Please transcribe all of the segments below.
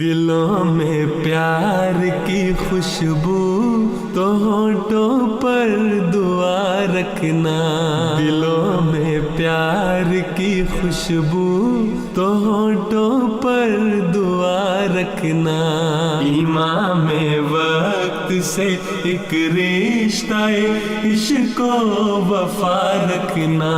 दिलों में प्यार की खुशबू तो होठों पर दुआ रखना, दिलों में प्यार की खुशबू तो होठों पर दुआ रखना। ईमान में वक्त से एक रिश्ता इश्क को वफा रखना,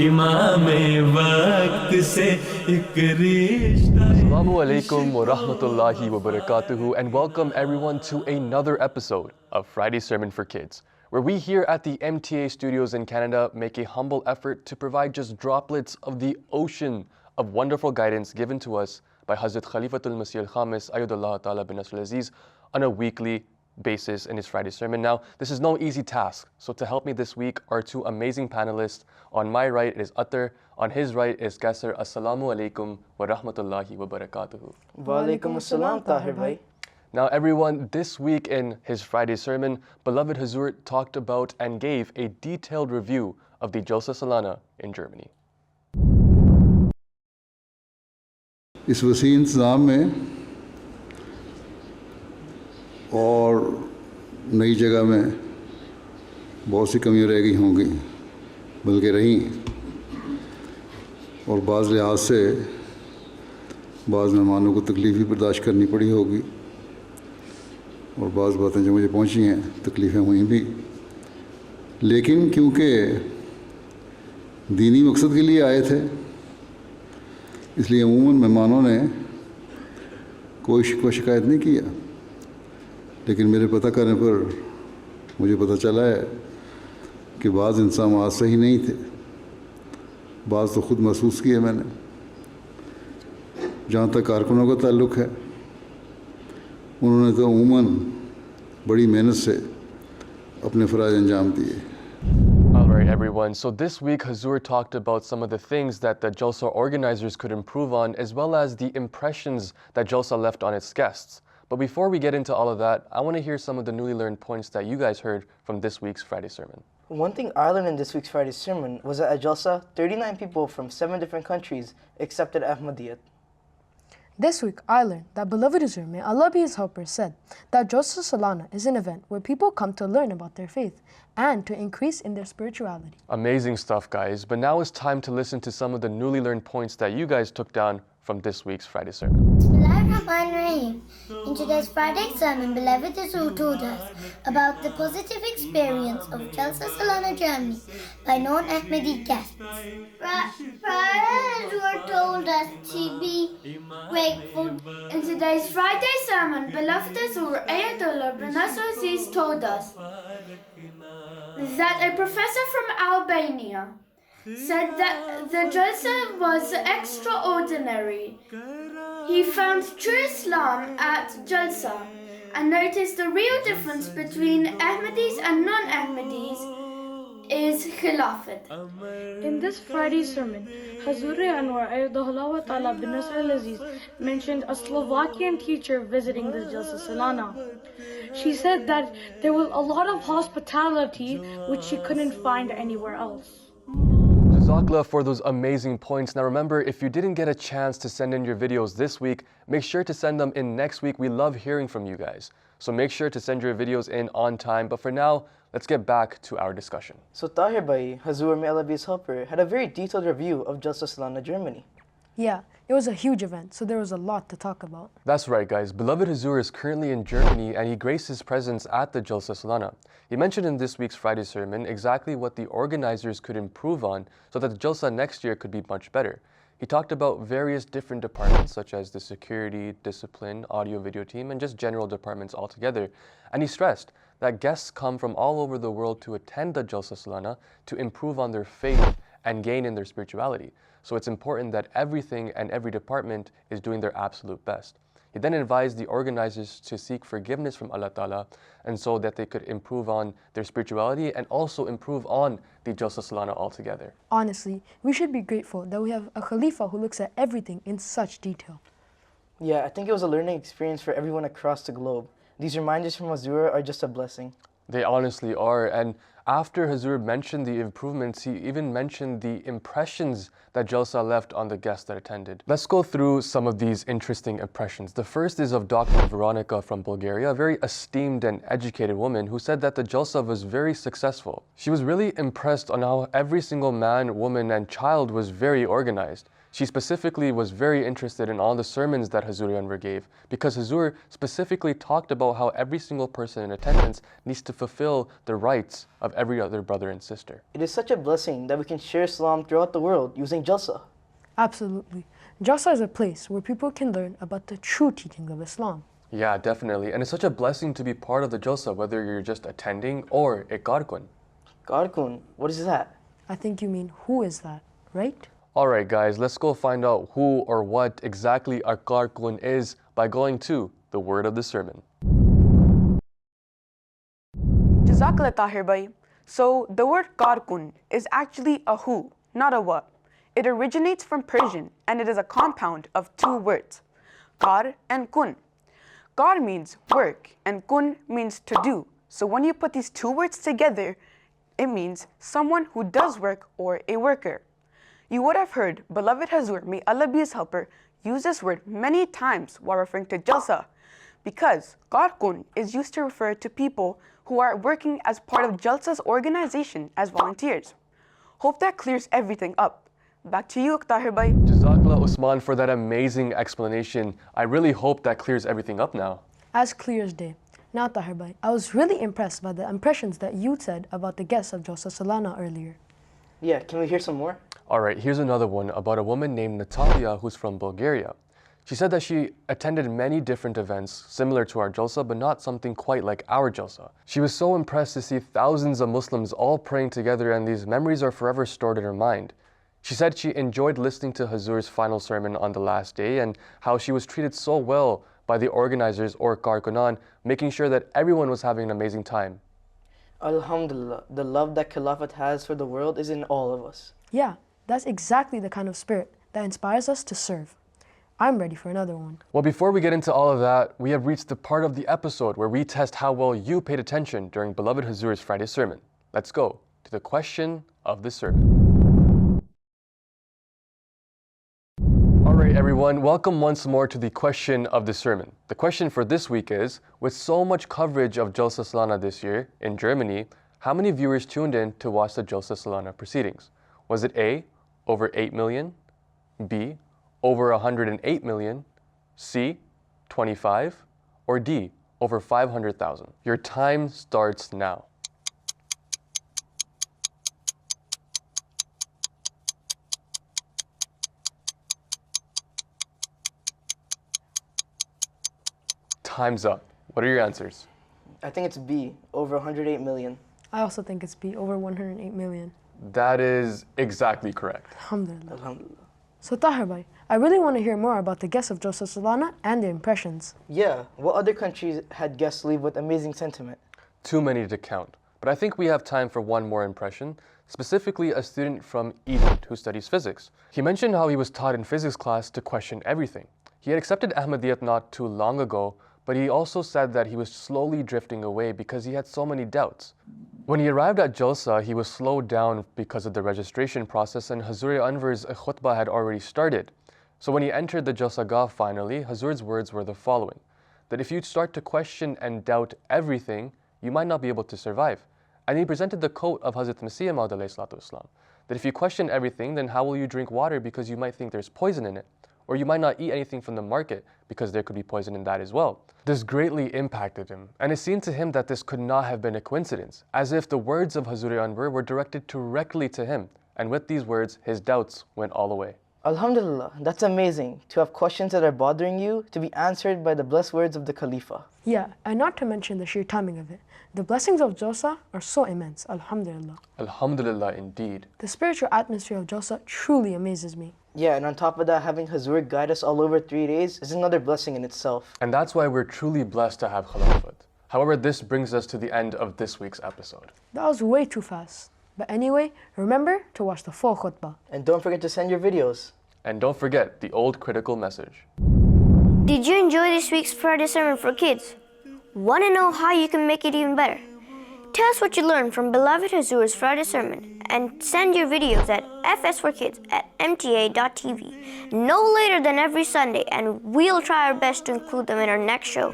ईमान में वक्त से एक रिश्ता। Assalamu alaikum wa rahmatullahi wa barakatuhu, and welcome everyone to another episode of Friday Sermon for Kids, where we here at the MTA studios in Canada make a humble effort to provide just droplets of the ocean of wonderful guidance given to us by Hazrat Khalifatul Masih al-Khamis Ayyadullah Ta'ala bin Nasr al-Aziz on a weekly basis in his Friday sermon. Now, this is no easy task, so to help me this week are two amazing panelists. On my right is Atar, on his right is Kaisar. Assalamu alaikum wa rahmatullahi wa barakatuhu. Wa alaikum assalam, Tahir bhai. Now everyone, this week in his Friday sermon, beloved Hazur talked about and gave a detailed review of the Jalsa Salana in Germany. इस वसी इंतज़ाम में और नई जगह में बहुत सी कमियां रह गई होंगी, बल्कि रहीं, और बाज़ लिहाज से बाज़ मेहमानों को तकलीफ़ भी बर्दाश्त करनी पड़ी होगी, और बाज़ बातें जो मुझे पहुंची हैं तकलीफ़ें हुई भी, लेकिन क्योंकि दीनी मकसद के लिए आए थे, इसलिए अमूमन मेहमानों ने कोई शिकवा शिकायत नहीं किया। लेकिन मेरे पता करने पर मुझे पता चला है कि बाज़ इंसान आज सही नहीं थे, बाज़ तो ख़ुद महसूस किए मैंने। जहाँ तक कारकुनों का ताल्लुक़ है, उन्होंने तो अमूमन बड़ी मेहनत से अपने फ़राइज़ अंजाम दिए। Alright everyone, so this week Hazur talked about some of the things that the Jalsa organizers could improve on, as well as the impressions that Jalsa left on its guests. But before we get into all of that, I want to hear some of the newly learned points that you guys heard from this week's Friday sermon. One thing I learned in this week's Friday sermon was that at Jalsa, 39 people from 7 different countries accepted Ahmadiyyat. This week, I learned that beloved Hazur, may Allah be his helper, said that Jalsa Salana is an event where people come to learn about their faith and to increase in their spirituality. Amazing stuff, guys. But now it's time to listen to some of the newly learned points that you guys took down from this week's Friday sermon. Bismillahirrahmanirrahim. In today's Friday sermon, beloved Hazur told us about the positive experience of Jalsa Salana Germany by non-Ahmadi guests. Hazur told us to be grateful. In today's Friday sermon, beloved Hazur Ayatollah bin Nasr al-Aziz told us that a professor from Albania said that the Jalsa was extraordinary. He found true Islam at Jalsa and noticed the real difference between Ahmadis and non-Ahmadis is Khilafat. In this Friday sermon, Hazur Anwar Ayyadullah Ta'ala bin Nasr al-Aziz mentioned a Slovakian teacher visiting the Jalsa Salana. She said that there was a lot of hospitality which she couldn't find anywhere else. Jazakallah for those amazing points. Now remember, if you didn't get a chance to send in your videos this week, make sure to send them in next week. We love hearing from you guys. So make sure to send your videos in on time. But for now, let's get back to our discussion. So Tahir bhai, Hazur, may Allah be his helper, had a very detailed review of Jalsa Salana Germany. Yeah, it was a huge event, so there was a lot to talk about. That's right, guys. Beloved Hazur is currently in Germany and he graced his presence at the Jalsa Salana. He mentioned in this week's Friday sermon exactly what the organizers could improve on so that the Jalsa next year could be much better. He talked about various different departments such as the security, discipline, audio-video team, and just general departments altogether. And he stressed that guests come from all over the world to attend the Jalsa Salana to improve on their faith and gain in their spirituality. So it's important that everything and every department is doing their absolute best. He then advised the organizers to seek forgiveness from Allah Ta'ala, and so that they could improve on their spirituality and also improve on the Jalsa Salana altogether. Honestly, we should be grateful that we have a Khalifa who looks at everything in such detail. Yeah, I think it was a learning experience for everyone across the globe. These reminders from Hazur are just a blessing. They honestly are. And after Hazur mentioned the improvements, he even mentioned the impressions that Jalsa left on the guests that attended. Let's go through some of these interesting impressions. The first is of Dr. Veronica from Bulgaria, a very esteemed and educated woman who said that the Jalsa was very successful. She was really impressed on how every single man, woman, and child was very organized. She specifically was very interested in all the sermons that Hazur Anwar gave, because Hazur specifically talked about how every single person in attendance needs to fulfill the rights of every other brother and sister. It is such a blessing that we can share Islam throughout the world using Jalsa. Absolutely. Jalsa is a place where people can learn about the true teachings of Islam. Yeah, definitely. And it's such a blessing to be part of the Jalsa, whether you're just attending or a Karkun. Karkun, what is that? I think you mean who is that, right? Alright guys, let's go find out who or what exactly a Karkun is by going to the word of the sermon. Jazakallah Tahir Bhai. So the word Karkun is actually a who, not a what. It originates from Persian and it is a compound of two words, Kar and Kun. Kar means work and Kun means to do. So when you put these two words together, it means someone who does work or a worker. You would have heard beloved Hazur, may Allah be his helper, use this word many times while referring to Jalsa, because Karkun is used to refer to people who are working as part of Jalsa's organization as volunteers. Hope that clears everything up. Back to you, Tahir Bhai. Jazakallah Usman for that amazing explanation. I really hope that clears everything up now. As clear as day. Now, Tahir Bhai, I was really impressed by the impressions that you said about the guests of Jalsa Salana earlier. Yeah, can we hear some more? Alright, here's another one about a woman named Natalia who's from Bulgaria. She said that she attended many different events similar to our Jalsa, but not something quite like our Jalsa. She was so impressed to see thousands of Muslims all praying together, and these memories are forever stored in her mind. She said she enjoyed listening to Hazur's final sermon on the last day and how she was treated so well by the organizers or Karkunan, making sure that everyone was having an amazing time. Alhamdulillah, the love that Khilafat has for the world is in all of us. Yeah, that's exactly the kind of spirit that inspires us to serve. I'm ready for another one. Well, before we get into all of that, we have reached the part of the episode where we test how well you paid attention during beloved Hazur's Friday sermon. Let's go to the question of the sermon. Alright everyone, welcome once more to the question of the sermon. The question for this week is, with so much coverage of Jalsa Salana this year in Germany, how many viewers tuned in to watch the Jalsa Salana proceedings? Was it A, over 8 million, B, over 108 million, C, 25, or D, over 500,000? Your time starts now. Time's up. What are your answers? I think it's B, over 108 million. I also think it's B, over 108 million. That is exactly correct. Alhamdulillah. Alhamdulillah. So Tahir Bhai, I really want to hear more about the guests of Jalsa Salana and their impressions. Yeah, what other countries had guests leave with amazing sentiment? Too many to count. But I think we have time for one more impression, specifically a student from Egypt who studies physics. He mentioned how he was taught in physics class to question everything. He had accepted Ahmadiyyat not too long ago, but he also said that he was slowly drifting away because he had so many doubts. When he arrived at Jalsa, he was slowed down because of the registration process, and Hazur Anwar's khutbah had already started. So when he entered the Jalsa Gah finally, Hazur's words were the following, that if you start to question and doubt everything, you might not be able to survive. And he presented the quote of Hazrat Masih Maud alayhi salatu wasalam, that if you question everything, then how will you drink water because you might think there's poison in it? Or you might not eat anything from the market because there could be poison in that as well. This greatly impacted him, and it seemed to him that this could not have been a coincidence, as if the words of Hazur Anwar were directed directly to him, and with these words, his doubts went all away. Alhamdulillah, that's amazing, to have questions that are bothering you to be answered by the blessed words of the Khalifa. Yeah, and not to mention the sheer timing of it. The blessings of Jalsa are so immense, Alhamdulillah. Alhamdulillah indeed. The spiritual atmosphere of Jalsa truly amazes me. Yeah, and on top of that, having Hazur guide us all over 3 days is another blessing in itself. And that's why we're truly blessed to have Khilafat. However, this brings us to the end of this week's episode. That was way too fast. But anyway, remember to watch the full khutbah. And don't forget to send your videos. And don't forget the old critical message. Did you enjoy this week's Friday sermon for kids? Want to know how you can make it even better? Tell us what you learned from beloved Hazur's Friday sermon and send your videos at fs4kids@mta.tv no later than every Sunday, and we'll try our best to include them in our next show.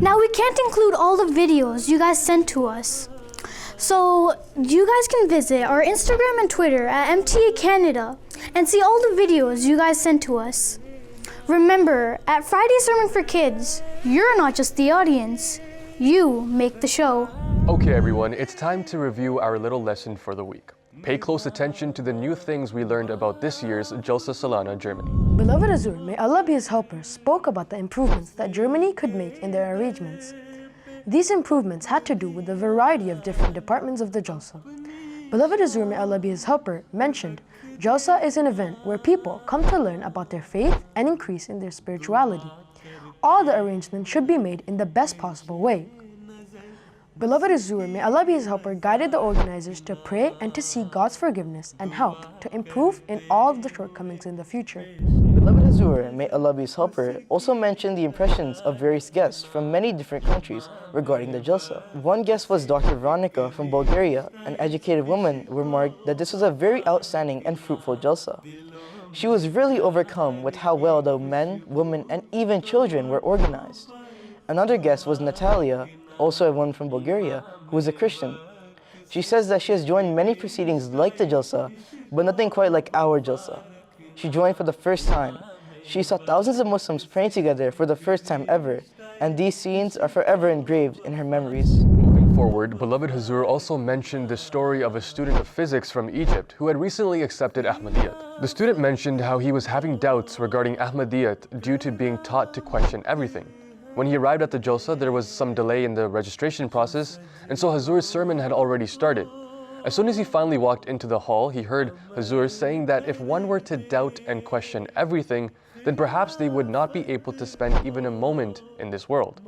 Now, we can't include all the videos you guys sent to us. So you guys can visit our Instagram and Twitter at MTA Canada and see all the videos you guys sent to us. Remember, at Friday Sermon for Kids, you're not just the audience, you make the show. Okay everyone, it's time to review our little lesson for the week. Pay close attention to the new things we learned about this year's Jalsa Salana Germany. Beloved Hazur, may Allah be his helper, spoke about the improvements that Germany could make in their arrangements. These improvements had to do with the variety of different departments of the Jalsa. Beloved Hazur, may Allah be his helper, mentioned Jalsa is an event where people come to learn about their faith and increase in their spirituality. All the arrangements should be made in the best possible way. Beloved Hazur, may Allah be his helper, guided the organizers to pray and to seek God's forgiveness and help to improve in all of the shortcomings in the future. Beloved Hazur, may Allah be his helper, also mentioned the impressions of various guests from many different countries regarding the Jalsa. One guest was Dr. Veronica from Bulgaria. An educated woman remarked that this was a very outstanding and fruitful Jalsa. She was really overcome with how well the men, women, and even children were organized. Another guest was Natalia, also a woman from Bulgaria, who is a Christian. She says that she has joined many proceedings like the Jalsa, but nothing quite like our Jalsa. She joined for the first time. She saw thousands of Muslims praying together for the first time ever, and these scenes are forever engraved in her memories. Moving forward, beloved Hazur also mentioned the story of a student of physics from Egypt who had recently accepted Ahmadiyyat. The student mentioned how he was having doubts regarding Ahmadiyyat due to being taught to question everything. When he arrived at the Jalsa, there was some delay in the registration process, and so Hazur's sermon had already started. As soon as he finally walked into the hall, he heard Hazur saying that if one were to doubt and question everything, then perhaps they would not be able to spend even a moment in this world.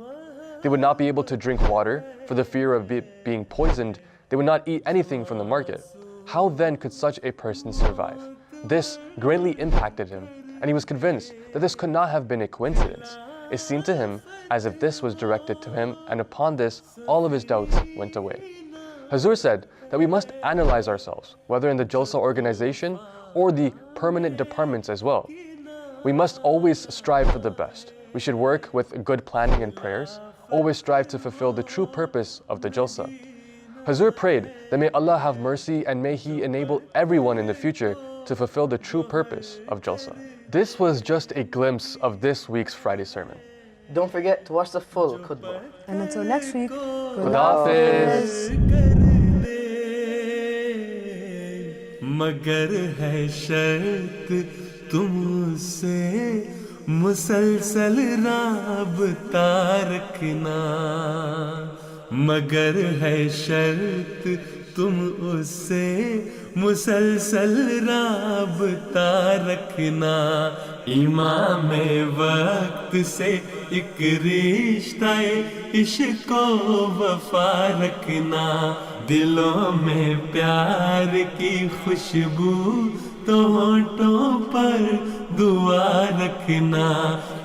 They would not be able to drink water for the fear of being poisoned. They would not eat anything from the market. How then could such a person survive? This greatly impacted him, and he was convinced that this could not have been a coincidence. It seemed to him as if this was directed to him, and upon this, all of his doubts went away. Hazur said that we must analyze ourselves, whether in the Jalsa organization or the permanent departments as well. We must always strive for the best. We should work with good planning and prayers, always strive to fulfill the true purpose of the Jalsa. Hazur prayed that may Allah have mercy and may He enable everyone in the future to fulfill the true purpose of Jalsa. This was just a glimpse of this week's Friday sermon. Don't forget to watch the full khutbah. And until next week, Khuda Hafiz. मगर है शर्त तुमसे मुसलसल राबता रखना मगर है शर्त तुम उससे मुसलसल राबता रखना इमाम वक्त से एक रिश्ता इश्क वफा रखना दिलों में प्यार की खुशबू तो होठों पर दुआ रखना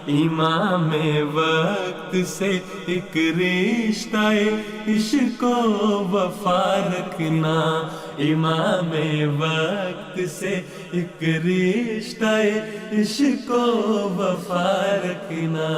इमाम वक्त से एक रिश्ता इश्क वफा रखना इमाम वक्त से एक रिश्ता इश्क वफा रखना